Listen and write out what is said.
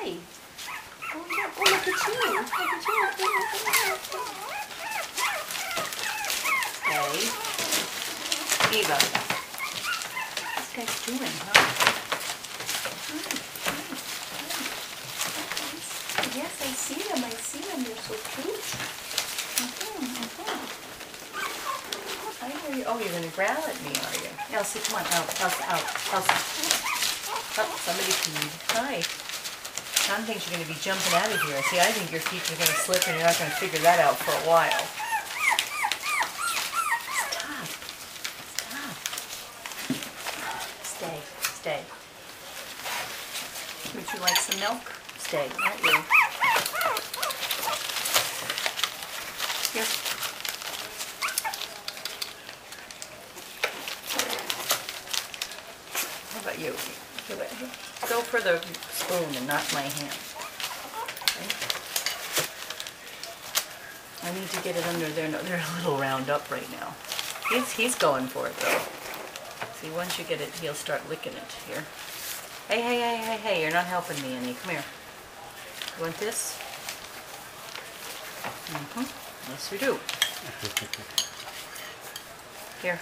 Hi. Oh, look at you. Look at you. Hey. Eva. What's this guy's doing, huh? Yes, I see them. I see them. They're so cute. I hear you. Oh, you're going to growl at me, are you? Elsie, come on. Out. Elsie, out. Elsie. Oh, somebody peed. Hi. Tom thinks you're going to be jumping out of here. See, I think your feet are going to slip and you're not going to figure that out for a while. Stop. Stop. Stay. Stay. Would you like some milk? Stay, not you. Here. How about you? Go for the spoon and not my hand. Okay. I need to get it under there. No, they're a little round up right now. He's going for it though. See, once you get it, he'll start licking it. Here. Hey, you're not helping me any. Come here. You want this? Yes, you do. Here.